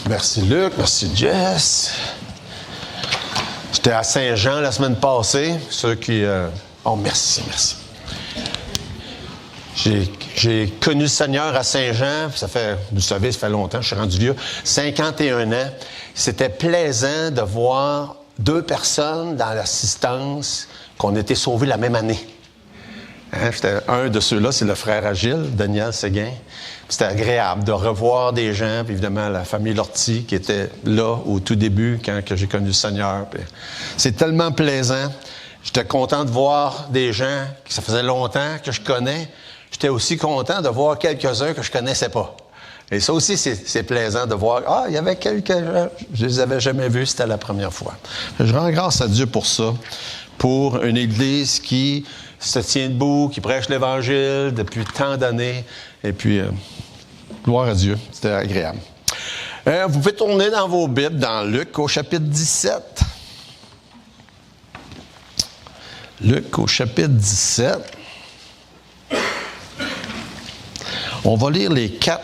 Merci Luc, merci Jess. J'étais à Saint-Jean la semaine passée. Ceux qui... Oh, merci. J'ai connu le Seigneur à Saint-Jean. Ça fait, vous savez, ça fait longtemps, je suis rendu vieux. 51 ans. C'était plaisant de voir deux personnes dans l'assistance qu'on était sauvés la même année. Hein, un de ceux-là, c'est le frère Agile, Daniel Séguin. C'était agréable de revoir des gens, puis évidemment la famille Lortie qui était là au tout début quand que j'ai connu le Seigneur. Puis c'est tellement plaisant. J'étais content de voir des gens que ça faisait longtemps que je connais. J'étais aussi content de voir quelques-uns que je connaissais pas. Et ça aussi, c'est plaisant de voir. Ah, il y avait quelques gens, je les avais jamais vus, c'était la première fois. Je rends grâce à Dieu pour ça, pour une Église qui se tient debout, qui prêche l'Évangile depuis tant d'années. Et puis, gloire à Dieu, c'était agréable. Vous pouvez tourner dans vos Bibles, dans Luc, au chapitre 17. Luc, au chapitre 17. On va lire les 4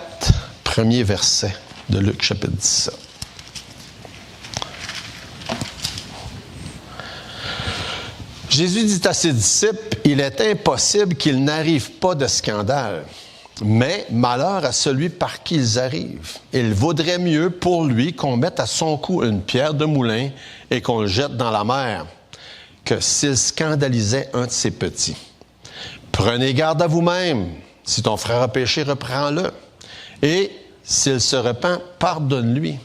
premiers versets de Luc, chapitre 17. Jésus dit à ses disciples, « Il est impossible qu'il n'arrive pas de scandale, mais malheur à celui par qui ils arrivent. Il vaudrait mieux pour lui qu'on mette à son cou une pierre de moulin et qu'on le jette dans la mer, que s'il scandalisait un de ses petits. Prenez garde à vous-même. Si ton frère a péché, reprends-le. Et s'il se repent, pardonne-lui.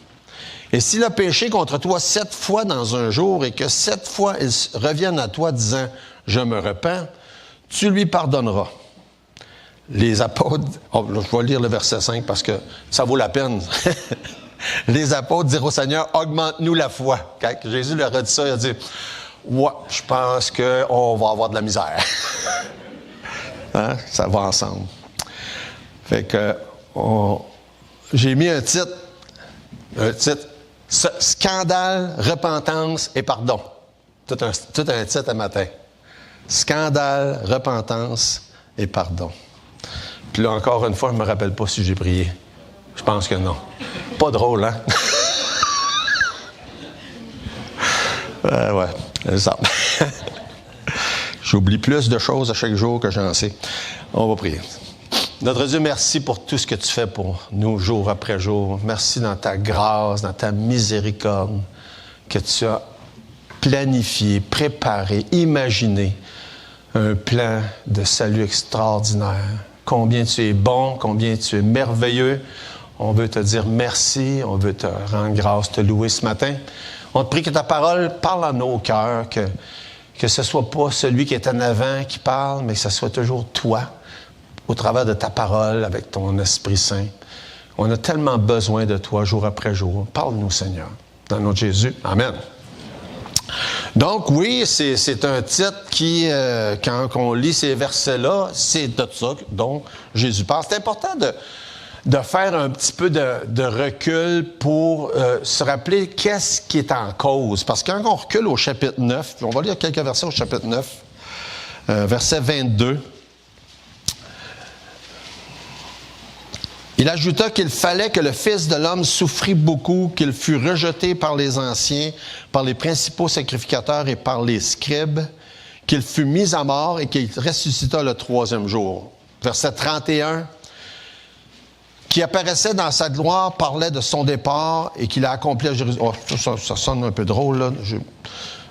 Et s'il a péché contre toi 7 fois dans un jour et que 7 fois il revienne à toi disant « Je me repens », tu lui pardonneras. Les apôtres... je vais lire le verset 5 parce que ça vaut la peine. Les apôtres dirent au Seigneur « Augmente-nous la foi ». Quand Jésus leur a dit ça, il a dit « Ouais, je pense qu'on va avoir de la misère. » Hein? Ça va ensemble. Fait que j'ai mis un titre, Scandale, repentance et pardon. Tout un titre à matin. Scandale, repentance et pardon. Puis là, encore une fois, je ne me rappelle pas si j'ai prié. Je pense que non. Pas drôle, hein? Ouais, c'est ça. J'oublie plus de choses à chaque jour que j'en sais. On va prier. Notre Dieu, merci pour tout ce que tu fais pour nous, jour après jour. Merci dans ta grâce, dans ta miséricorde, que tu as planifié, préparé, imaginé un plan de salut extraordinaire. Combien tu es bon, combien tu es merveilleux. On veut te dire merci, on veut te rendre grâce, te louer ce matin. On te prie que ta parole parle à nos cœurs, que ce ne soit pas celui qui est en avant qui parle, mais que ce soit toujours toi, au travers de ta parole, avec ton Esprit Saint. On a tellement besoin de toi jour après jour. Parle-nous, Seigneur. Dans le nom de Jésus. Amen. Donc, oui, c'est un titre qui, quand on lit ces versets-là, c'est de ça dont Jésus parle. C'est important de faire un petit peu de recul pour se rappeler qu'est-ce qui est en cause. Parce que quand on recule au chapitre 9, on va lire quelques versets au chapitre 9, verset 22. Il ajouta qu'il fallait que le Fils de l'homme souffrit beaucoup, qu'il fût rejeté par les anciens, par les principaux sacrificateurs et par les scribes, qu'il fût mis à mort et qu'il ressuscita le 3e jour. Verset 31. Qui apparaissait dans sa gloire, parlait de son départ et qu'il a accompli à Jérusalem. Oh, ça sonne un peu drôle, là.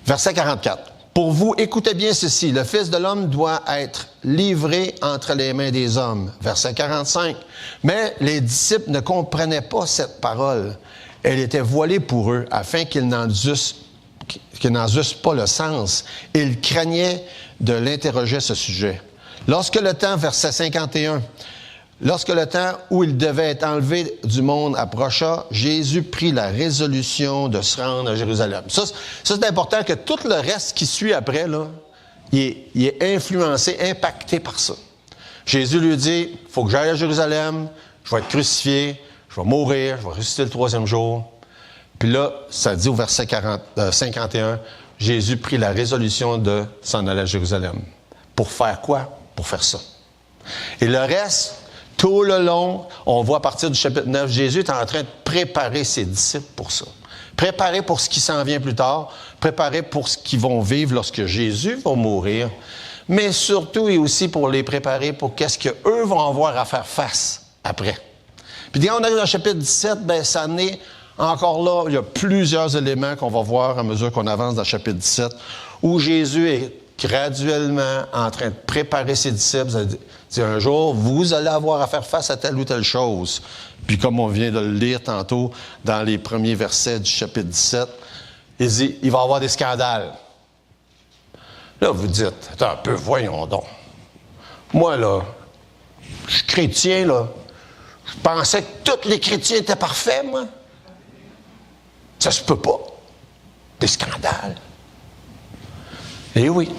Verset 44. Pour vous, écoutez bien ceci. Le Fils de l'homme doit être livré entre les mains des hommes. Verset 45. Mais les disciples ne comprenaient pas cette parole. Elle était voilée pour eux, afin qu'ils n'en eussent pas le sens. Ils craignaient de l'interroger à ce sujet. Lorsque le temps, verset 51, lorsque le temps où il devait être enlevé du monde approcha, Jésus prit la résolution de se rendre à Jérusalem. Ça c'est important que tout le reste qui suit après, là, il est influencé, impacté par ça. Jésus lui dit, il faut que j'aille à Jérusalem, je vais être crucifié, je vais mourir, je vais ressusciter le 3e jour. Puis là, ça dit au verset 51, Jésus prit la résolution de s'en aller à Jérusalem. Pour faire quoi? Pour faire ça. Et le reste, Tout le long, on voit à partir du chapitre 9, Jésus est en train de préparer ses disciples pour ça. Préparer pour ce qui s'en vient plus tard, préparer pour ce qu'ils vont vivre lorsque Jésus va mourir, mais surtout et aussi pour les préparer pour qu'est-ce qu'eux vont avoir à faire face après. Puis quand on arrive dans le chapitre 17, bien, ça en est encore là, il y a plusieurs éléments qu'on va voir à mesure qu'on avance dans le chapitre 17, où Jésus est graduellement en train de préparer ses disciples. C'est un jour, vous allez avoir à faire face à telle ou telle chose. Puis comme on vient de le lire tantôt dans les premiers versets du chapitre 17, il dit, il va y avoir des scandales. Là, vous dites, attends un peu, voyons donc. Moi, là, je suis chrétien, là. Je pensais que tous les chrétiens étaient parfaits, moi. Ça se peut pas. Des scandales. Eh oui,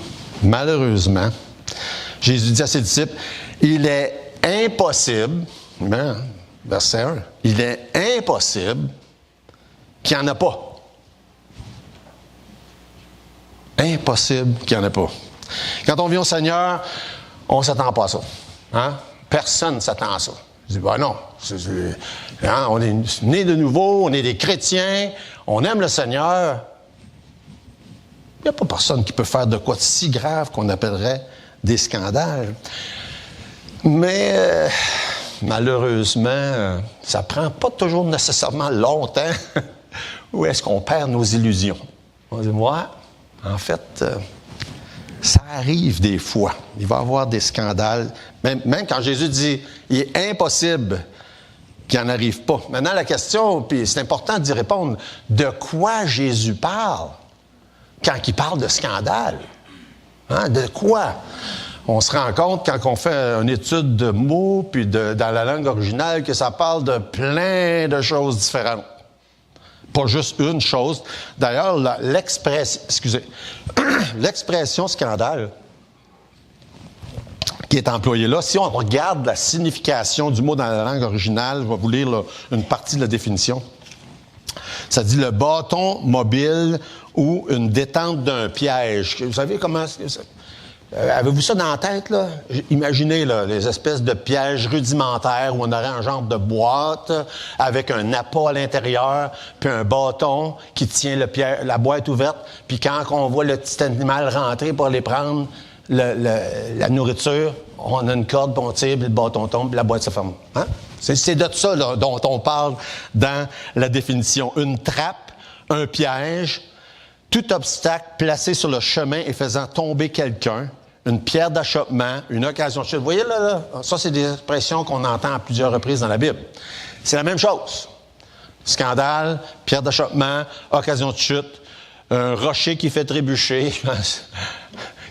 malheureusement, Jésus dit à ses disciples, il est impossible, verset 1, il est impossible qu'il n'y en a pas. Impossible qu'il n'y en ait pas. Quand on vient au Seigneur, on ne s'attend pas à ça. Hein? Personne ne s'attend à ça. Je dis, ben non, on est nés de nouveau, on est des chrétiens, on aime le Seigneur. Il n'y a pas personne qui peut faire de quoi de si grave qu'on appellerait des scandales. Mais malheureusement, ça ne prend pas toujours nécessairement longtemps où est-ce qu'on perd nos illusions. On dit, moi, en fait, ça arrive des fois. Il va y avoir des scandales. Même quand Jésus dit, il est impossible qu'il n'en arrive pas. Maintenant, la question, puis c'est important d'y répondre, de quoi Jésus parle quand il parle de scandale? Hein? De quoi? On se rend compte quand on fait une étude de mots, puis dans la langue originale, que ça parle de plein de choses différentes. Pas juste une chose. D'ailleurs, l'expression scandale qui est employée là, si on regarde la signification du mot dans la langue originale, je vais vous lire là, une partie de la définition. Ça dit le bâton mobile ou une détente d'un piège. Vous savez comment... avez-vous ça dans la tête, là? Imaginez là, les espèces de pièges rudimentaires où on aurait un genre de boîte avec un appât à l'intérieur, puis un bâton qui tient la boîte ouverte, puis quand on voit le petit animal rentrer pour aller prendre la nourriture, on a une corde, puis on tire, puis le bâton tombe, puis la boîte se ferme. Hein? C'est de ça là, dont on parle dans la définition. Une trappe, un piège, tout obstacle placé sur le chemin et faisant tomber quelqu'un, une pierre d'achoppement, une occasion de chute. Vous voyez là, ça c'est des expressions qu'on entend à plusieurs reprises dans la Bible. C'est la même chose. Scandale, pierre d'achoppement, occasion de chute, un rocher qui fait trébucher.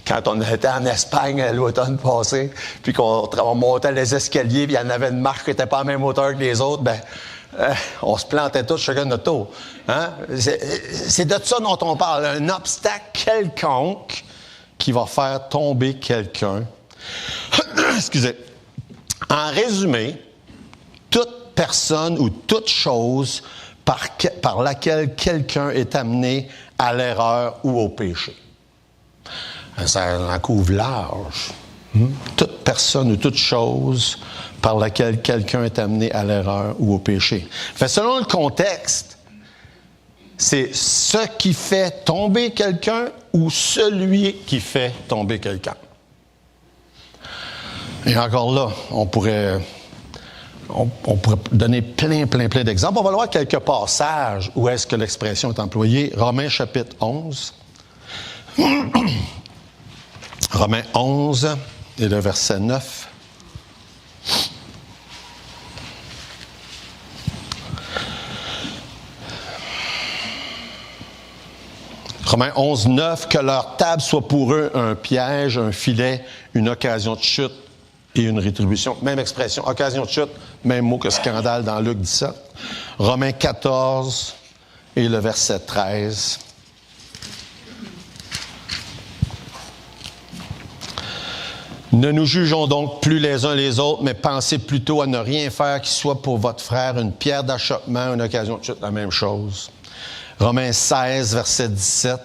Quand on était en Espagne l'automne passé, puis qu'on montait les escaliers, puis il y en avait une marche qui n'était pas à la même hauteur que les autres, on se plantait tous chacun de notre tour. Hein? C'est de ça dont on parle. Un obstacle quelconque qui va faire tomber quelqu'un. Excusez. En résumé, toute personne ou toute chose par laquelle quelqu'un est amené à l'erreur ou au péché. Ça en couvre large. Toute personne ou toute chose par laquelle quelqu'un est amené à l'erreur ou au péché. Fait, selon le contexte, c'est ce qui fait tomber quelqu'un ou celui qui fait tomber quelqu'un. Et encore là, on pourrait donner plein d'exemples. On va voir quelques passages où est-ce que l'expression est employée. Romains chapitre 11. Romains 11 et le verset 9. Romains 11, 9, que leur table soit pour eux un piège, un filet, une occasion de chute et une rétribution. Même expression, occasion de chute, même mot que scandale dans Luc 17. Romains 14 et le verset 13. Ne nous jugeons donc plus les uns les autres, mais pensez plutôt à ne rien faire qui soit pour votre frère une pierre d'achoppement, une occasion de chute, la même chose. Romains 16, verset 17.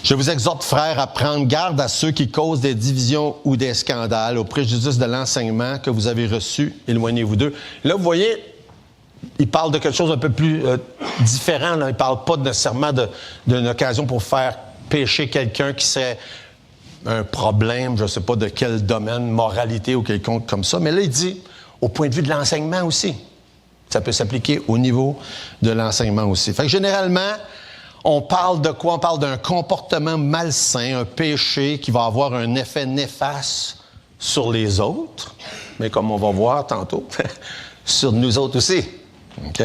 Je vous exhorte, frères, à prendre garde à ceux qui causent des divisions ou des scandales au préjudice de l'enseignement que vous avez reçu. Éloignez-vous d'eux. Là, vous voyez, il parle de quelque chose un peu plus différent. Là. Il ne parle pas nécessairement d'une occasion pour faire pécher quelqu'un qui serait un problème, je ne sais pas de quel domaine, moralité ou quelconque comme ça. Mais là, il dit, au point de vue de l'enseignement aussi. Ça peut s'appliquer au niveau de l'enseignement aussi. Fait que généralement, on parle de quoi? On parle d'un comportement malsain, un péché qui va avoir un effet néfaste sur les autres, mais comme on va voir tantôt, sur nous autres aussi. OK?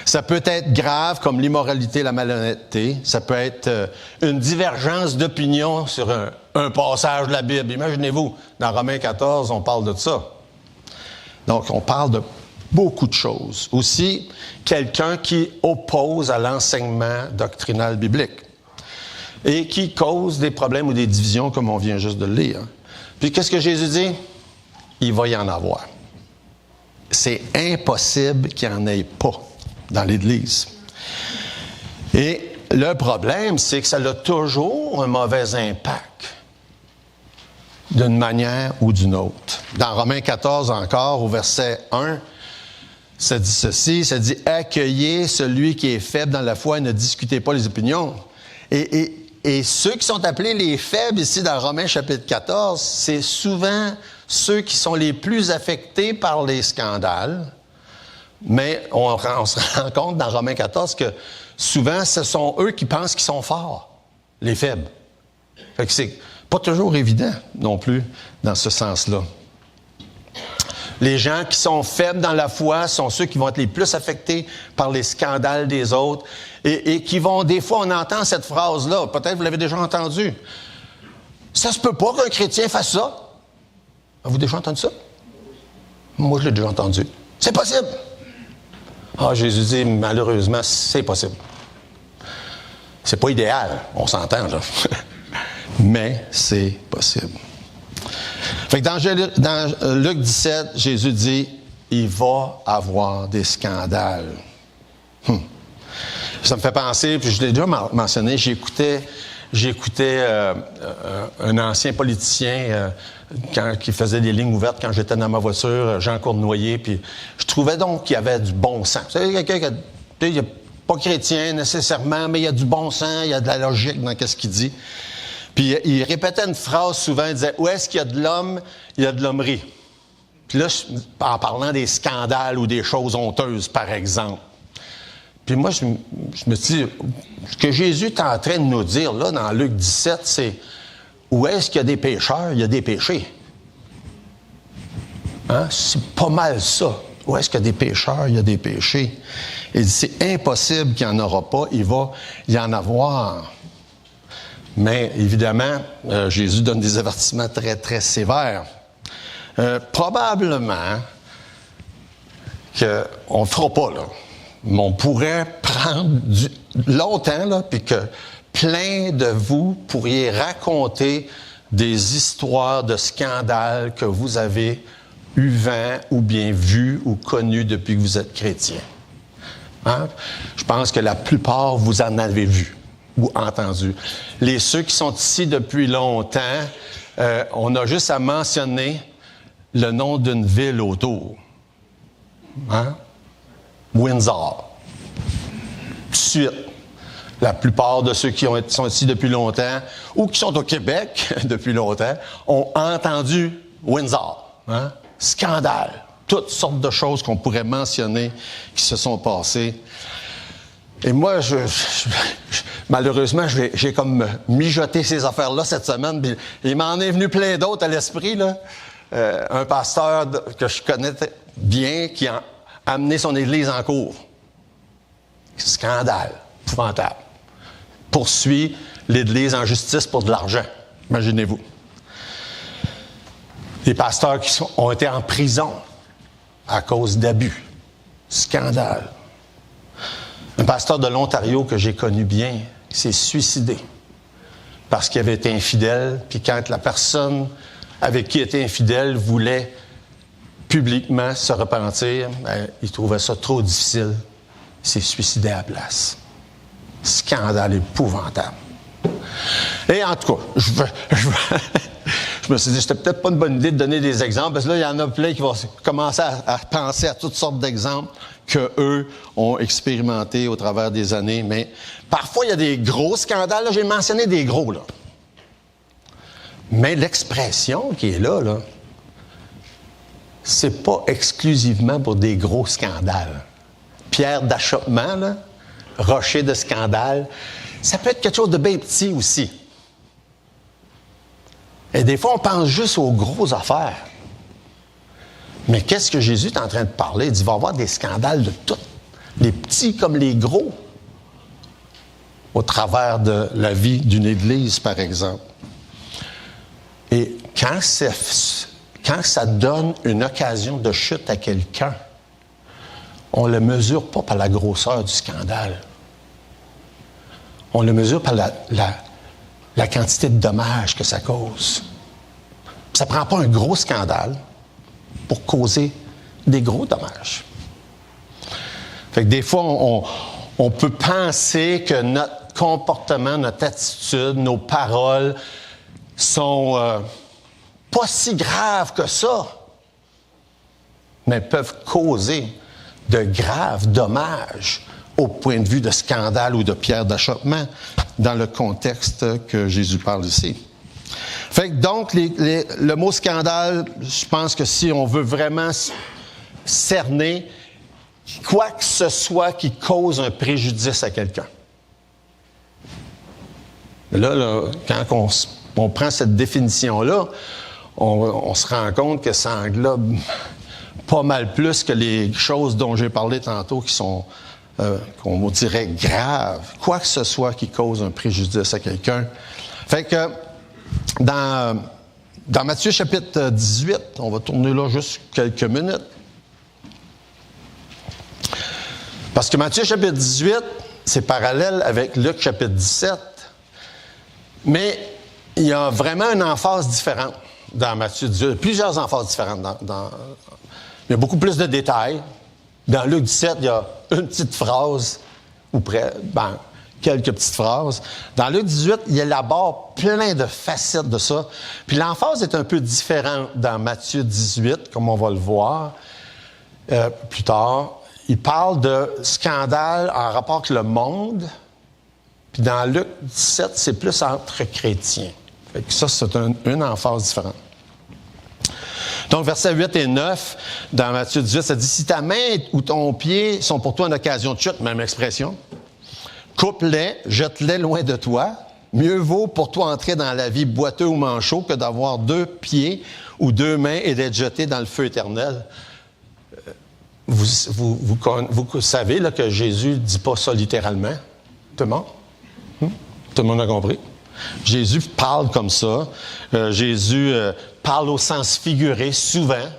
Ça peut être grave comme l'immoralité, la malhonnêteté. Ça peut être une divergence d'opinion sur un passage de la Bible. Imaginez-vous, dans Romains 14, on parle de ça. Donc, on parle de beaucoup de choses. Aussi, quelqu'un qui oppose à l'enseignement doctrinal biblique et qui cause des problèmes ou des divisions, comme on vient juste de le lire. Puis, qu'est-ce que Jésus dit? Il va y en avoir. C'est impossible qu'il n'y en ait pas dans l'Église. Et le problème, c'est que ça a toujours un mauvais impact d'une manière ou d'une autre. Dans Romains 14 encore, au verset 1, ça dit ceci, ça dit « Accueillez celui qui est faible dans la foi et ne discutez pas les opinions. » Et ceux qui sont appelés les faibles ici dans Romains chapitre 14, c'est souvent ceux qui sont les plus affectés par les scandales. Mais on se rend compte dans Romains 14 que souvent, ce sont eux qui pensent qu'ils sont forts, les faibles. Fait que c'est pas toujours évident non plus dans ce sens-là. Les gens qui sont faibles dans la foi sont ceux qui vont être les plus affectés par les scandales des autres et qui vont, des fois, on entend cette phrase-là, peut-être vous l'avez déjà entendue. Ça se peut pas qu'un chrétien fasse ça. Avez-vous déjà entendu ça? Moi, je l'ai déjà entendu. C'est possible. Ah, Jésus dit, malheureusement, c'est possible. C'est pas idéal, on s'entend, là. Mais c'est possible. Fait que dans Luc 17, Jésus dit, il va avoir des scandales. Ça me fait penser, puis je l'ai déjà mentionné, j'écoutais un ancien politicien qui faisait des lignes ouvertes quand j'étais dans ma voiture, Jean Cournoyer, puis je trouvais donc qu'il y avait du bon sens. Vous savez, quelqu'un qui n'est pas chrétien nécessairement, mais il y a du bon sens, il y a de la logique dans ce qu'il dit. Puis il répétait une phrase souvent, il disait « Où est-ce qu'il y a de l'homme, il y a de l'hommerie. » Puis là, en parlant des scandales ou des choses honteuses, par exemple. Puis moi, je me suis dit, ce que Jésus est en train de nous dire, là, dans Luc 17, c'est où est-ce qu'il y a des pécheurs, il y a des péchés. Hein? C'est pas mal ça. Où est-ce qu'il y a des pécheurs, il y a des péchés. Il dit, c'est impossible qu'il n'y en aura pas, il va y en avoir. Mais évidemment, Jésus donne des avertissements très, très sévères. Probablement qu'on ne le fera pas, là. Mais on pourrait prendre longtemps, là, puis que plein de vous pourriez raconter des histoires de scandales que vous avez eu vent ou bien vu ou connu depuis que vous êtes chrétien. Hein? Je pense que la plupart, vous en avez vu ou entendu. Ceux qui sont ici depuis longtemps, on a juste à mentionner le nom d'une ville autour. Hein? Windsor. Tout de suite, la plupart de ceux qui sont ici depuis longtemps ou qui sont au Québec depuis longtemps ont entendu Windsor. Hein? Scandale. Toutes sortes de choses qu'on pourrait mentionner qui se sont passées. Et moi, malheureusement, j'ai comme mijoté ces affaires-là cette semaine. Puis il m'en est venu plein d'autres à l'esprit, là. Un pasteur que je connais bien qui a amené son église en cours. Scandale, épouvantable. Poursuit l'église en justice pour de l'argent. Imaginez-vous. Des pasteurs qui ont été en prison à cause d'abus. Scandale. Un pasteur de l'Ontario que j'ai connu bien s'est suicidé parce qu'il avait été infidèle, puis quand la personne avec qui il était infidèle voulait publiquement se repentir, il trouvait ça trop difficile. Il s'est suicidé à la place. Scandale épouvantable. Et en tout cas, je me suis dit, c'était peut-être pas une bonne idée de donner des exemples, parce que là, il y en a plein qui vont commencer à penser à toutes sortes d'exemples qu'eux ont expérimentés au travers des années. Mais parfois, il y a des gros scandales. Là, j'ai mentionné des gros, là. Mais l'expression qui est là, c'est pas exclusivement pour des gros scandales. Pierre d'achoppement, là, rocher de scandale, ça peut être quelque chose de bien petit aussi. Et des fois, on pense juste aux grosses affaires. Mais qu'est-ce que Jésus est en train de parler? Il dit, il va y avoir des scandales de tout, les petits comme les gros, au travers de la vie d'une Église, par exemple. Et quand ça donne une occasion de chute à quelqu'un, on ne le mesure pas par la grosseur du scandale. On le mesure par la quantité de dommages que ça cause. Ça ne prend pas un gros scandale pour causer des gros dommages. Fait que des fois, on peut penser que notre comportement, notre attitude, nos paroles sont pas si graves que ça, mais peuvent causer de graves dommages au point de vue de scandale ou de pierre d'achoppement dans le contexte que Jésus parle ici. Fait que donc, le mot scandale, je pense que si on veut vraiment cerner quoi que ce soit qui cause un préjudice à quelqu'un. Là, quand on prend cette définition-là, on se rend compte que ça englobe pas mal plus que les choses dont j'ai parlé tantôt qui sont, qu'on dirait, graves. Quoi que ce soit qui cause un préjudice à quelqu'un. Fait que dans Matthieu chapitre 18, on va tourner là juste quelques minutes. Parce que Matthieu chapitre 18, c'est parallèle avec Luc chapitre 17. Mais il y a vraiment une emphase différente dans Matthieu 18. Plusieurs emphases différentes. Il y a beaucoup plus de détails. Dans Luc 17, il y a une petite phrase, ou près, quelques petites phrases. Dans Luc 18, il élabore plein de facettes de ça. Puis l'emphase est un peu différente dans Matthieu 18, comme on va le voir plus tard. Il parle de scandale en rapport avec le monde. Puis dans Luc 17, c'est plus entre chrétiens. Fait que ça, c'est une emphase différente. Donc, versets 8 et 9, dans Matthieu 18, ça dit « Si ta main ou ton pied sont pour toi une occasion de chute », même expression, « coupe-les, jette-les loin de toi. Mieux vaut pour toi entrer dans la vie boiteux ou manchot que d'avoir 2 pieds ou 2 mains et d'être jeté dans le feu éternel. » Vous savez là, que Jésus ne dit pas ça littéralement. Tout le monde? Tout le monde a compris? Jésus parle comme ça. Jésus parle au sens figuré souvent.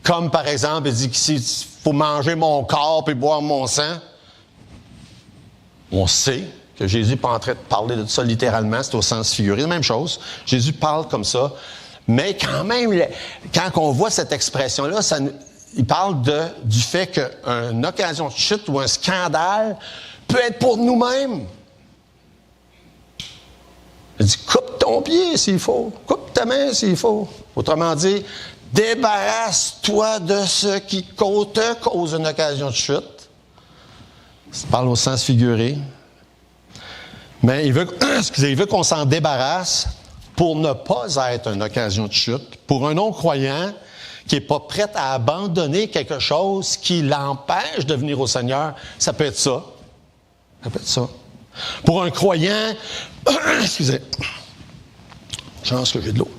Comme par exemple, il dit qu'il faut manger mon corps et boire mon sang. On sait que Jésus n'est pas en train de parler de ça littéralement, c'est au sens figuré. Même chose. Jésus parle comme ça. Mais quand même, quand on voit cette expression-là, il parle du fait qu'une occasion de chute ou un scandale peut être pour nous-mêmes. Il dit, coupe ton pied s'il faut, coupe ta main s'il faut. Autrement dit, débarrasse-toi de ce qui te cause une occasion de chute. Il parle au sens figuré. Mais il veut qu'on s'en débarrasse pour ne pas être une occasion de chute. Pour un non-croyant qui n'est pas prêt à abandonner quelque chose qui l'empêche de venir au Seigneur, ça peut être ça. Ça peut être ça. Pour un croyant, excusez, chance que j'ai de l'eau.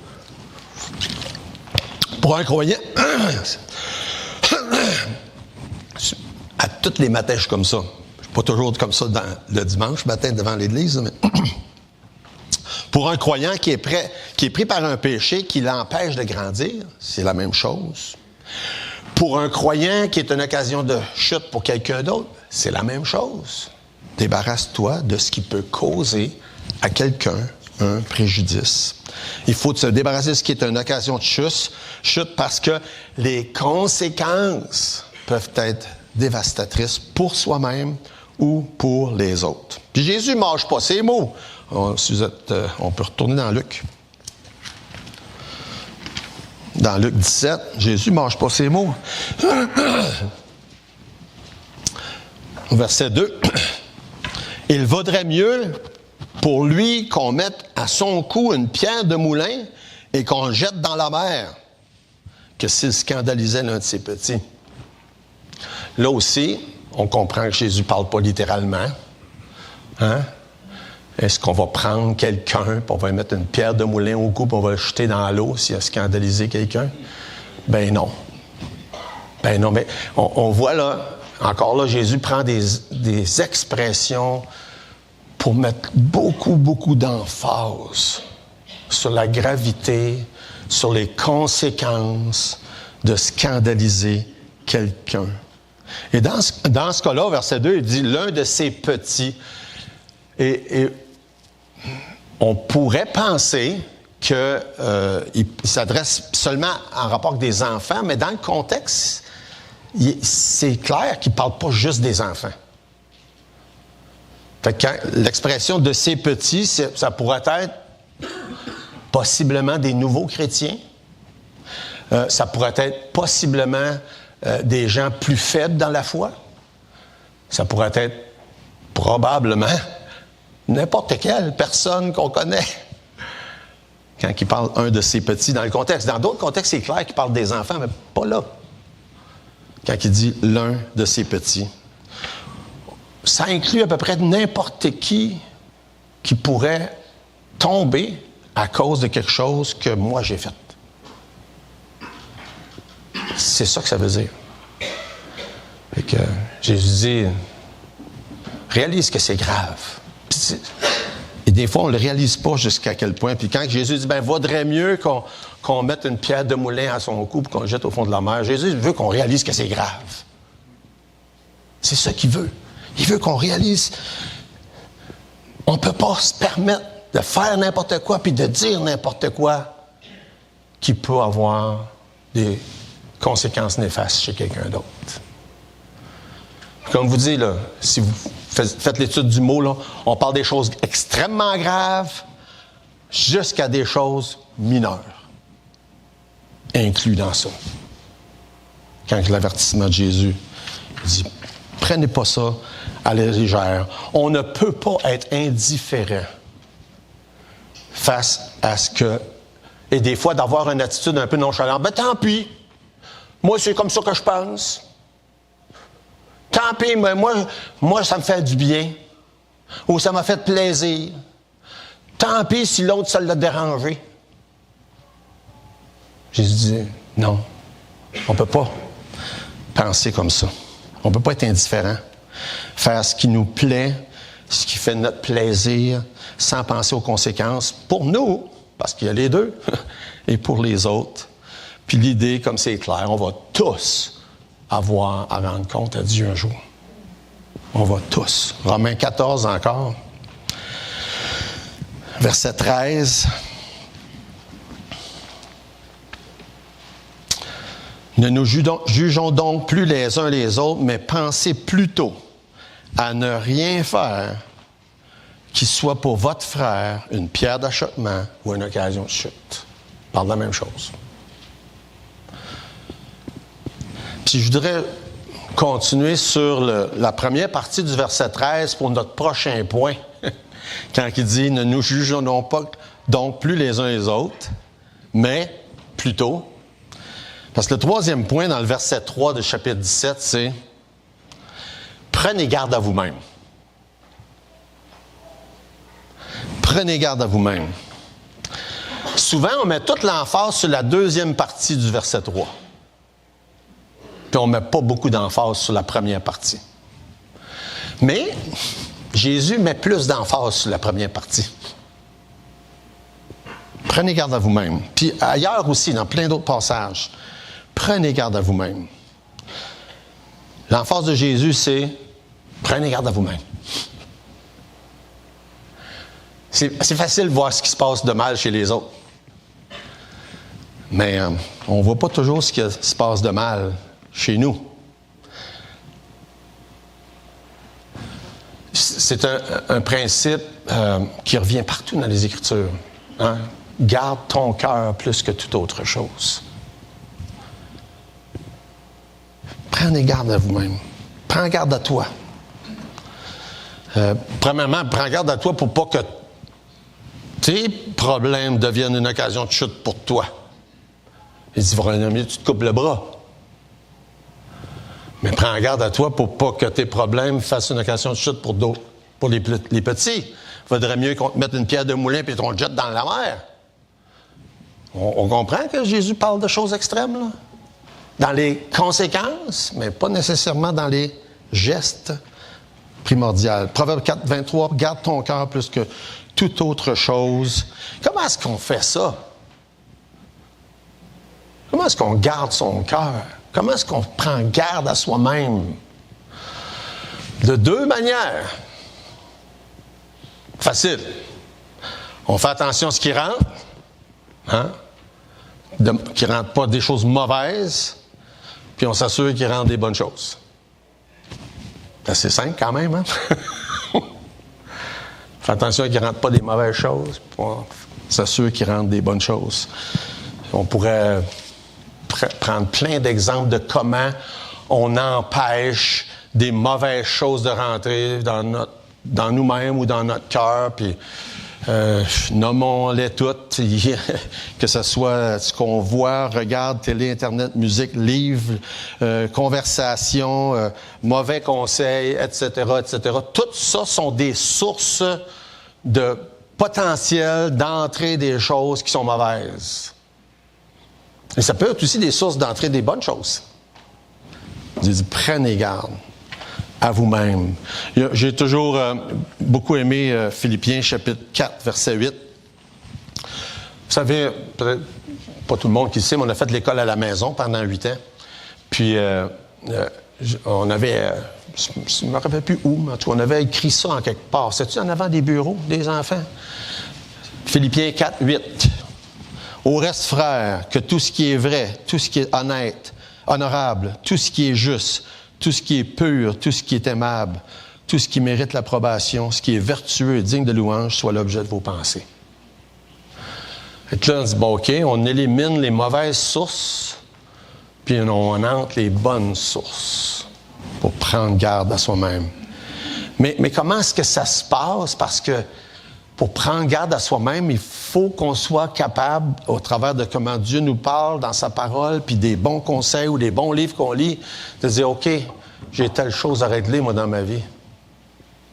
Pour un croyant, à tous les matins, je suis comme ça. Je ne suis pas toujours comme ça le dimanche matin devant l'église, mais pour un croyant qui est pris par un péché qui l'empêche de grandir, c'est la même chose. Pour un croyant qui est une occasion de chute pour quelqu'un d'autre, c'est la même chose. Débarrasse-toi de ce qui peut causer à quelqu'un un préjudice. Il faut se débarrasser de ce qui est une occasion de chute parce que les conséquences peuvent être dévastatrices pour soi-même ou pour les autres. Puis Jésus ne mâche pas ses mots. Si vous êtes, on peut retourner dans Luc. Dans Luc 17, Jésus ne mange pas ses mots. Verset 2. Il vaudrait mieux pour lui qu'on mette à son cou une pierre de moulin et qu'on le jette dans la mer que s'il scandalisait l'un de ses petits. Là aussi, on comprend que Jésus ne parle pas littéralement. Hein? Est-ce qu'on va prendre quelqu'un, puis on va lui mettre une pierre de moulin au cou, puis on va le jeter dans l'eau s'il a scandalisé quelqu'un? Ben non. Ben non, mais on voit là, encore là, Jésus prend des expressions pour mettre beaucoup, beaucoup d'emphase sur la gravité, sur les conséquences de scandaliser quelqu'un. Et dans ce cas-là, verset 2, il dit « l'un de ses petits ». Et on pourrait penser qu'il s'adresse seulement en rapport avec des enfants, mais dans le contexte, c'est clair qu'il ne parle pas juste des enfants. Fait que l'expression de ses petits, ça pourrait être possiblement des nouveaux chrétiens. Ça pourrait être possiblement des gens plus faibles dans la foi. Ça pourrait être probablement n'importe quelle personne qu'on connaît. Quand il parle un de ses petits dans le contexte. Dans d'autres contextes, c'est clair qu'il parle des enfants, mais pas là. Quand il dit l'un de ses petits. Ça inclut à peu près n'importe qui pourrait tomber à cause de quelque chose que moi j'ai fait. C'est ça que ça veut dire. Fait que Jésus dit, réalise que c'est grave. Et des fois, on ne le réalise pas jusqu'à quel point. Puis quand Jésus dit, vaudrait mieux qu'on mette une pierre de moulin à son cou et qu'on le jette au fond de la mer, Jésus veut qu'on réalise que c'est grave. C'est ça qu'il veut. Il veut qu'on réalise. On ne peut pas se permettre de faire n'importe quoi puis de dire n'importe quoi qui peut avoir des conséquences néfastes chez quelqu'un d'autre. Comme vous dites, là, si vous faites l'étude du mot, là, on parle des choses extrêmement graves jusqu'à des choses mineures, inclus dans ça. Quand l'avertissement de Jésus dit « Prenez pas ça à la légère ». On ne peut pas être indifférent face à ce que... Et des fois, d'avoir une attitude un peu nonchalante. « Tant pis, moi, c'est comme ça que je pense. Tant pis, mais moi, ça me fait du bien. Ou ça m'a fait plaisir. Tant pis si l'autre, ça l'a dérangé. » Jésus dit, non, on ne peut pas penser comme ça. On ne peut pas être indifférent. Faire ce qui nous plaît, ce qui fait notre plaisir, sans penser aux conséquences, pour nous, parce qu'il y a les deux, et pour les autres. Puis l'idée, comme c'est clair, on va tous avoir à rendre compte à Dieu un jour. On va tous. Romains 14 encore. Verset 13. Ne nous jugeons donc plus les uns les autres, mais pensez plutôt à ne rien faire qui soit pour votre frère une pierre d'achoppement ou une occasion de chute. On parle de la même chose. Puis je voudrais continuer sur la première partie du verset 13 pour notre prochain point. Quand il dit « Ne nous jugeons pas donc plus les uns les autres, mais plutôt... » Parce que le troisième point dans le verset 3 du chapitre 17, c'est « Prenez garde à vous-même. » Prenez garde à vous-même. Souvent, on met toute l'emphase sur la deuxième partie du verset 3. Puis on ne met pas beaucoup d'emphase sur la première partie. Mais Jésus met plus d'emphase sur la première partie. Prenez garde à vous-même. Puis ailleurs aussi, dans plein d'autres passages, prenez garde à vous-même. L'emphase de Jésus, c'est prenez garde à vous-même. C'est facile de voir ce qui se passe de mal chez les autres. Mais on ne voit pas toujours ce qui se passe de mal chez nous. c'est un principe qui revient partout dans les Écritures. Hein? Garde ton cœur plus que toute autre chose. Prenez garde à vous-même. Prends garde à toi. Premièrement, prends garde à toi pour pas que tes problèmes deviennent une occasion de chute pour toi. Il dit, mieux tu te coupes le bras. Mais prends garde à toi pour pas que tes problèmes fassent une occasion de chute pour d'autres, pour les petits. Il vaudrait mieux qu'on te mette une pierre de moulin et qu'on te jette dans la mer. On comprend que Jésus parle de choses extrêmes, là? Dans les conséquences, mais pas nécessairement dans les gestes primordiaux. Proverbe 4, 23, garde ton cœur plus que toute autre chose. Comment est-ce qu'on fait ça? Comment est-ce qu'on garde son cœur? Comment est-ce qu'on prend garde à soi-même? De deux manières. Facile. On fait attention à ce qui rentre, hein? Qui ne rentre pas des choses mauvaises, puis on s'assure qu'il rentre des bonnes choses. C'est assez simple quand même, hein? Fais attention qu'il ne rentre pas des mauvaises choses, puis on s'assure qu'il rentre des bonnes choses. On pourrait prendre plein d'exemples de comment on empêche des mauvaises choses de rentrer dans nous-mêmes ou dans notre cœur, puis nommons-les toutes, que ce soit ce qu'on voit, regarde, télé, Internet, musique, livre, conversation, mauvais conseils, etc., etc. Tout ça sont des sources de potentiel d'entrée des choses qui sont mauvaises. Et ça peut être aussi des sources d'entrée des bonnes choses. J'ai dit, prenez garde à vous-même. J'ai toujours beaucoup aimé Philippiens, chapitre 4, verset 8. Vous savez, peut-être pas tout le monde qui le sait, mais on a fait de l'école à la maison pendant 8 ans. Puis, on avait, je ne me rappelle plus où, mais en tout cas, on avait écrit ça en quelque part. C'est-tu en avant des bureaux des enfants? Philippiens 4, 8. Au reste, frères, que tout ce qui est vrai, tout ce qui est honnête, honorable, tout ce qui est juste, tout ce qui est pur, tout ce qui est aimable, tout ce qui mérite l'approbation, ce qui est vertueux et digne de louange, soit l'objet de vos pensées. Et là, on dit, bon, OK, on élimine les mauvaises sources, puis on entre les bonnes sources pour prendre garde à soi-même. Mais comment est-ce que ça se passe? Parce que pour prendre garde à soi-même, il faut qu'on soit capable, au travers de comment Dieu nous parle dans sa parole, puis des bons conseils ou des bons livres qu'on lit, de dire, OK, j'ai telle chose à régler, moi, dans ma vie.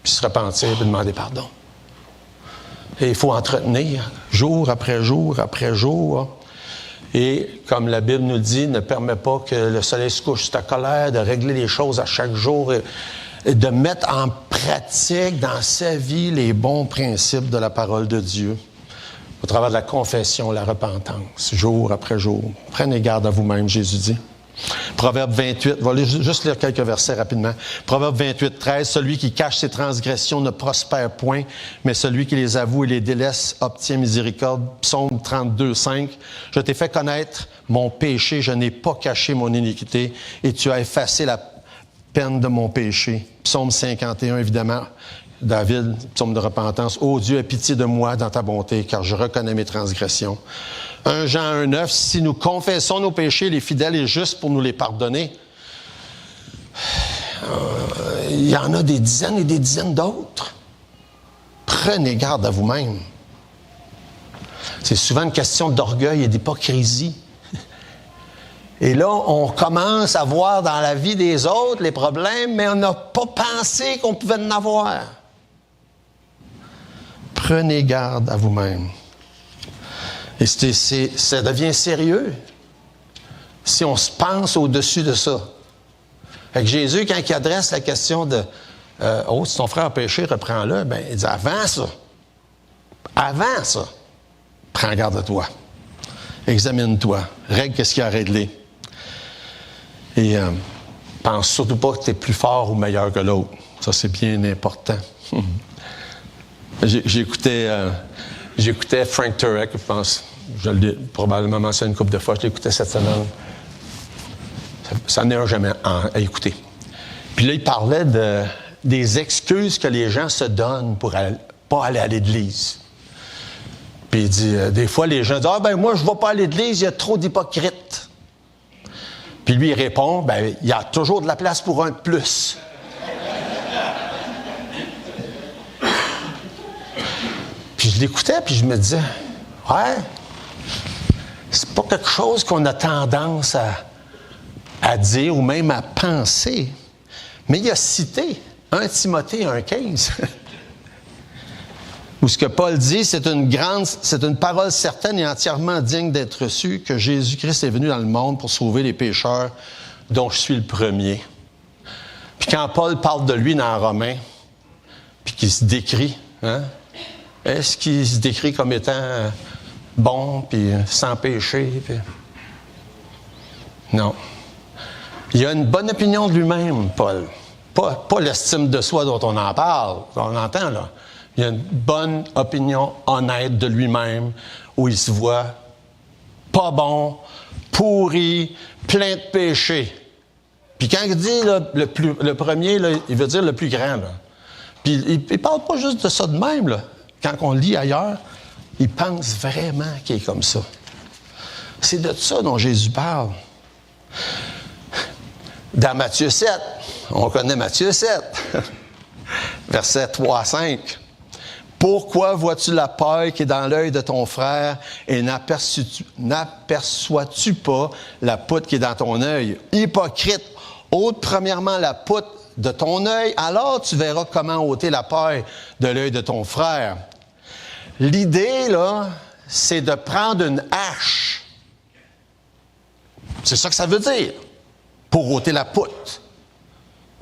Puis se repentir, puis demander pardon. Et il faut entretenir, jour après jour après jour. Et, comme la Bible nous dit, ne permet pas que le soleil se couche sur ta colère, de régler les choses à chaque jour et de mettre en pratique dans sa vie les bons principes de la parole de Dieu au travers de la confession, la repentance, jour après jour. Prenez garde à vous-même, Jésus dit. Proverbe 28, je vais juste lire quelques versets rapidement. Proverbe 28, 13, celui qui cache ses transgressions ne prospère point, mais celui qui les avoue et les délaisse obtient miséricorde. Psaume 32, 5, je t'ai fait connaître mon péché, je n'ai pas caché mon iniquité, et tu as effacé la peine de mon péché. Psaume 51, évidemment, David, psaume de repentance. Ô Dieu, aie pitié de moi dans ta bonté, car je reconnais mes transgressions. 1 Jean 1, 9, si nous confessons nos péchés, il est fidèle et juste pour nous les pardonner. Il y en a des dizaines et des dizaines d'autres. Prenez garde à vous-même. C'est souvent une question d'orgueil et d'hypocrisie. Et là, on commence à voir dans la vie des autres les problèmes, mais on n'a pas pensé qu'on pouvait en avoir. Prenez garde à vous-même. Et ça devient sérieux si on se pense au-dessus de ça. Fait que Jésus, quand il adresse la question de « si ton frère a péché, reprends-le », ben, il dit « avant ça, prends garde à toi. Examine-toi. Règle qu'est-ce qu'il y a à régler. Et pense surtout pas que tu es plus fort ou meilleur que l'autre. Ça, c'est bien important. J'écoutais Frank Turek, je pense. Je l'ai probablement mentionné une couple de fois. Je l'écoutais cette semaine. Ça n'est jamais à écouter. Puis là, il parlait des excuses que les gens se donnent pour pas aller à l'Église. Puis il dit, des fois, les gens disent, « Ah ben moi, je ne vais pas à l'Église, il y a trop d'hypocrites. » Puis lui, il répond, « Ben, il y a toujours de la place pour un de plus. » Puis je l'écoutais, puis je me disais, « Ouais, c'est pas quelque chose qu'on a tendance à dire ou même à penser. » Mais il a cité 1 Timothée 1,15. Où ce que Paul dit, c'est une parole certaine et entièrement digne d'être reçue, que Jésus-Christ est venu dans le monde pour sauver les pécheurs, dont je suis le premier. Puis quand Paul parle de lui dans Romains, puis qu'il se décrit, est-ce qu'il se décrit comme étant bon, puis sans péché? Puis... Non. Il a une bonne opinion de lui-même, Paul. Pas l'estime de soi dont on en parle, qu'on entend là. Il a une bonne opinion honnête de lui-même, où il se voit pas bon, pourri, plein de péchés. Puis quand il dit là, le premier, là, il veut dire le plus grand. Là. Puis il ne parle pas juste de ça de même. Là. Quand on lit ailleurs, il pense vraiment qu'il est comme ça. C'est de ça dont Jésus parle. Dans Matthieu 7, on connaît Matthieu 7, versets 3 à 5. « Pourquoi vois-tu la paille qui est dans l'œil de ton frère et n'aperçois-tu pas la poutre qui est dans ton œil? Hypocrite, ôte premièrement la poutre de ton œil, alors tu verras comment ôter la paille de l'œil de ton frère. » L'idée, là, c'est de prendre une hache. C'est ça que ça veut dire, pour ôter la poutre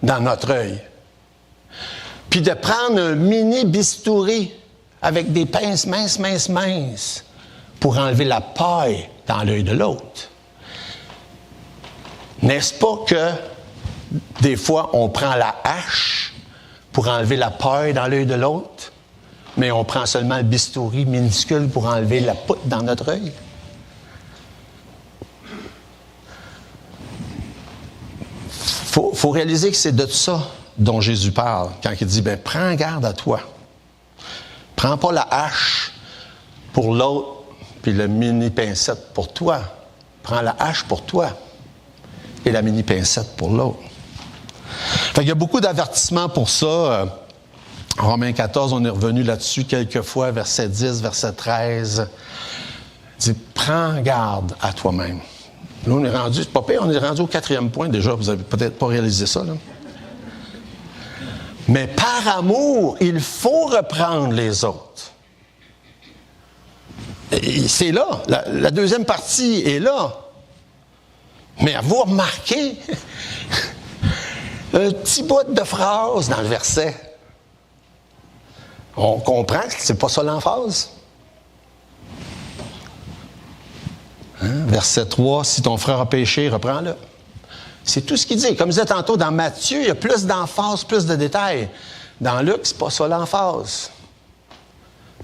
dans notre œil. Puis de prendre un mini bistouri avec des pinces minces pour enlever la paille dans l'œil de l'autre. N'est-ce pas que des fois on prend la hache pour enlever la paille dans l'œil de l'autre, mais on prend seulement le bistouri minuscule pour enlever la poutre dans notre œil? Faut réaliser que c'est de ça dont Jésus parle, quand il dit, « Prends garde à toi. Prends pas la hache pour l'autre, puis le mini-pincette pour toi. Prends la hache pour toi et la mini-pincette pour l'autre. » Fait qu'il y a beaucoup d'avertissements pour ça. Romains 14, on est revenu là-dessus quelques fois, verset 10, verset 13. Il dit, « Prends garde à toi-même. » Là, on est rendu, c'est pas pire, on est rendu au 4e point déjà. Vous n'avez peut-être pas réalisé ça, là. Mais par amour, il faut reprendre les autres. Et c'est là. La deuxième partie est là. Mais vous remarquez un petit bout de phrase dans le verset. On comprend que c'est pas ça l'emphase. Verset 3, « Si ton frère a péché, reprends-le. » C'est tout ce qu'il dit. Comme je disais tantôt, dans Matthieu, il y a plus d'emphase, plus de détails. Dans Luc, c'est pas ça l'emphase.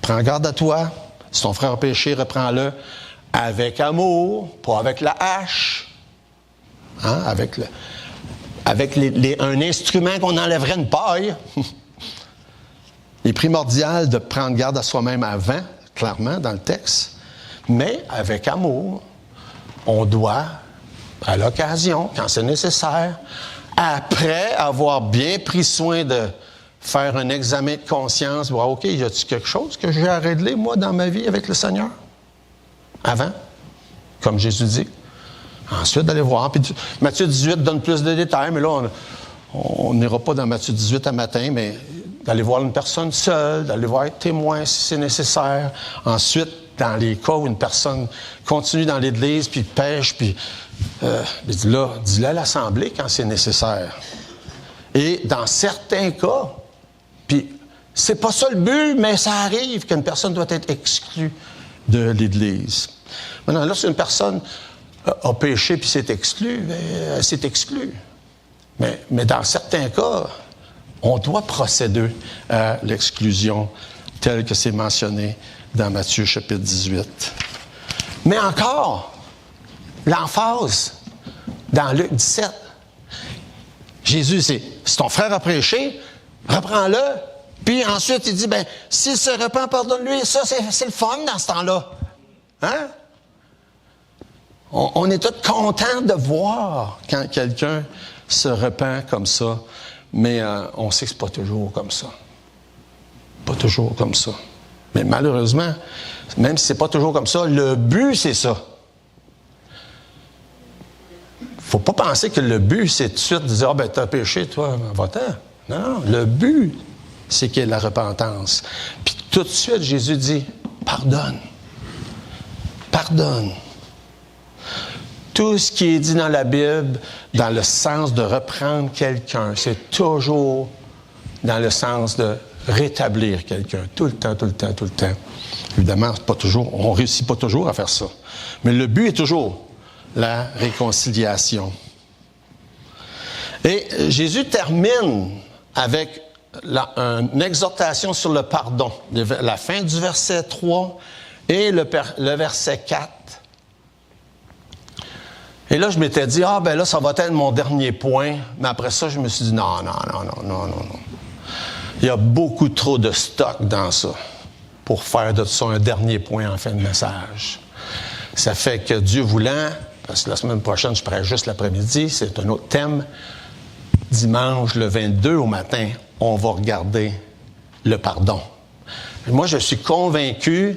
Prends garde à toi. Si ton frère a péché, reprends-le avec amour, pas avec la hache. Avec un instrument qu'on enlèverait une paille. Il est primordial de prendre garde à soi-même avant, clairement, dans le texte. Mais avec amour, on doit, à l'occasion, quand c'est nécessaire, après avoir bien pris soin de faire un examen de conscience, voir, OK, y a-t-il quelque chose que j'ai à régler, moi, dans ma vie avec le Seigneur? Avant, comme Jésus dit. Ensuite, d'aller voir. Puis Matthieu 18 donne plus de détails, mais là, on n'ira pas dans Matthieu 18 à matin, mais d'aller voir une personne seule, d'aller voir être témoin si c'est nécessaire. Ensuite, dans les cas où une personne continue dans l'Église, puis pêche, puis dis-le à l'Assemblée quand c'est nécessaire. Et dans certains cas, puis c'est pas ça le but, mais ça arrive qu'une personne doit être exclue de l'Église. Maintenant, lorsqu'une personne a péché puis c'est exclu, c'est exclu. Mais dans certains cas, on doit procéder à l'exclusion telle que c'est mentionné dans Matthieu chapitre 18. Mais encore, l'emphase dans Luc 17, Jésus, c'est si ton frère a péché, Reprends-le. Puis ensuite, il dit, ben, s'il se repent, pardonne-lui. Ça, c'est le fun dans ce temps-là. Hein? On est tous contents de voir quand quelqu'un se repent comme ça. Mais on sait que c'est pas toujours comme ça. Pas toujours comme ça. Mais malheureusement, même si c'est pas toujours comme ça, le but, c'est ça. Faut pas penser que le but, c'est tout de suite de dire, ah ben, t'as péché, toi, va-t'en. Non, le but, c'est qu'il y ait la repentance. Puis tout de suite, Jésus dit, pardonne. Pardonne. Tout ce qui est dit dans la Bible, dans le sens de reprendre quelqu'un, c'est toujours dans le sens de rétablir quelqu'un. Tout le temps, tout le temps, tout le temps. Évidemment, c'est pas toujours, on ne réussit pas toujours à faire ça. Mais le but est toujours la réconciliation. Et Jésus termine avec une exhortation sur le pardon. La fin du verset 3 et le verset 4. Et là, je m'étais dit, ah ben là, ça va être mon dernier point. Mais après ça, je me suis dit, non. Il y a beaucoup trop de stock dans ça pour faire de ça un dernier point en fin de message. Ça fait que Dieu voulant, parce que la semaine prochaine, je prêche juste l'après-midi, c'est un autre thème. Dimanche, le 22 au matin, on va regarder le pardon. Et moi, je suis convaincu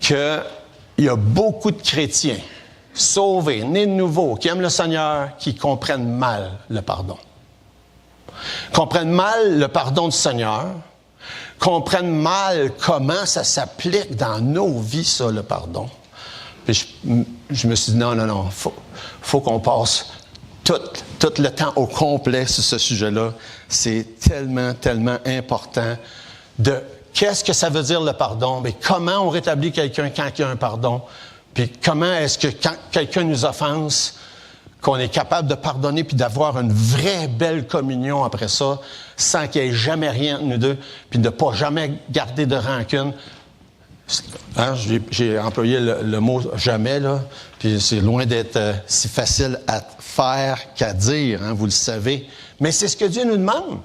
qu'il y a beaucoup de chrétiens sauvés, nés de nouveau, qui aiment le Seigneur, qui comprennent mal le pardon. Comprennent mal le pardon du Seigneur, comprennent mal comment ça s'applique dans nos vies, ça, le pardon. Puis je me suis dit, non, faut qu'on passe tout le temps au complet sur ce sujet-là. C'est tellement, tellement important de qu'est-ce que ça veut dire le pardon, mais comment on rétablit quelqu'un quand il y a un pardon, puis comment est-ce que quand quelqu'un nous offense, qu'on est capable de pardonner puis d'avoir une vraie belle communion après ça, sans qu'il n'y ait jamais rien entre nous deux, puis de ne pas jamais garder de rancune. Hein, j'ai employé le mot « jamais », là, puis c'est loin d'être si facile à faire qu'à dire, hein, vous le savez. Mais c'est ce que Dieu nous demande.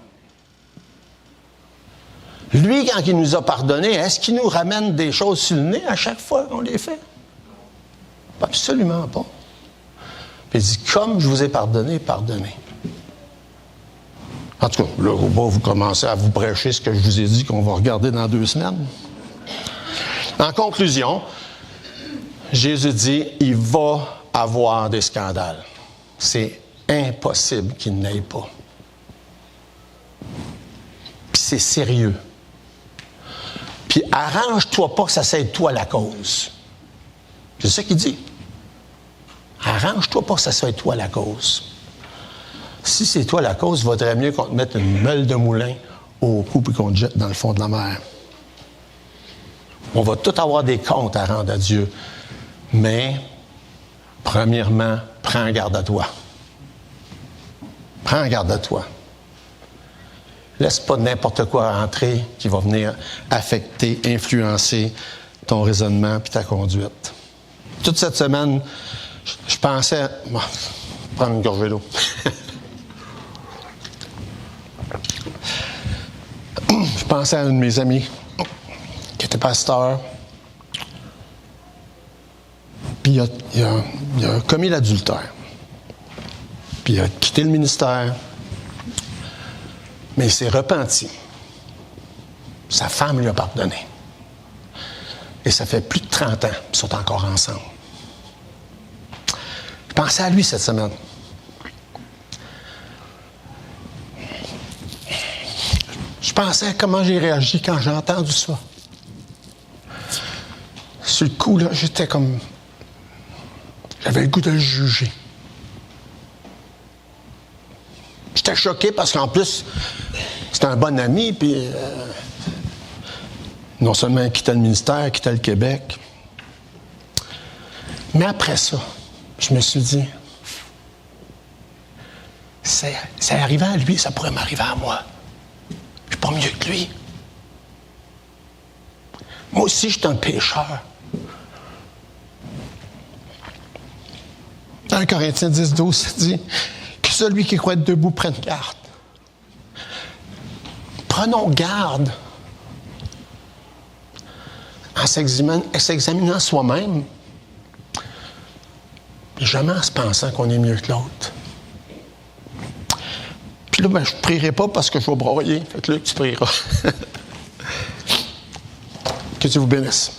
Lui, quand il nous a pardonné, est-ce qu'il nous ramène des choses sur le nez à chaque fois qu'on les fait? Absolument pas. Puis il dit, comme je vous ai pardonné, pardonnez. En tout cas, là, vous commencez à vous prêcher ce que je vous ai dit qu'on va regarder dans 2 semaines. En conclusion, Jésus dit, il va avoir des scandales. C'est impossible qu'il n'aille pas. Puis c'est sérieux. Puis arrange-toi pas que ça soit toi la cause. C'est ça qu'il dit. Arrange-toi pas que ça soit toi la cause. Si c'est toi la cause, il vaudrait mieux qu'on te mette une meule de moulin au cou et qu'on te jette dans le fond de la mer. On va tous avoir des comptes à rendre à Dieu. Mais, premièrement, prends garde à toi. Prends garde à toi. Laisse pas n'importe quoi rentrer qui va venir affecter, influencer ton raisonnement et ta conduite. Toute cette semaine, je pensais... Bon, prendre une gorgée d'eau. Je pensais à un de mes amis qui était pasteur. Puis il a commis l'adultère. Puis il a quitté le ministère. Mais il s'est repenti. Sa femme lui a pardonné. Et ça fait plus de 30 ans qu'ils sont encore ensemble. Je pensais à lui cette semaine. Je pensais à comment j'ai réagi quand j'ai entendu ça. Sur le coup, là, j'étais comme... J'avais le goût de le juger. J'étais choqué parce qu'en plus, c'était un bon ami, puis non seulement il quittait le ministère, il quittait le Québec. Mais après ça, je me suis dit, c'est arrivé à lui, ça pourrait m'arriver à moi. Je suis pas mieux que lui. Moi aussi, je suis un pécheur. Dans 1 Corinthiens 10-12, ça dit que celui qui croit être debout prenne garde. prenons garde en s'examinant soi-même, mais jamais en se pensant qu'on est mieux que l'autre. Puis là, je ne prierai pas parce que je vais broyer. Fait que là, tu prieras. Que Dieu vous bénisse.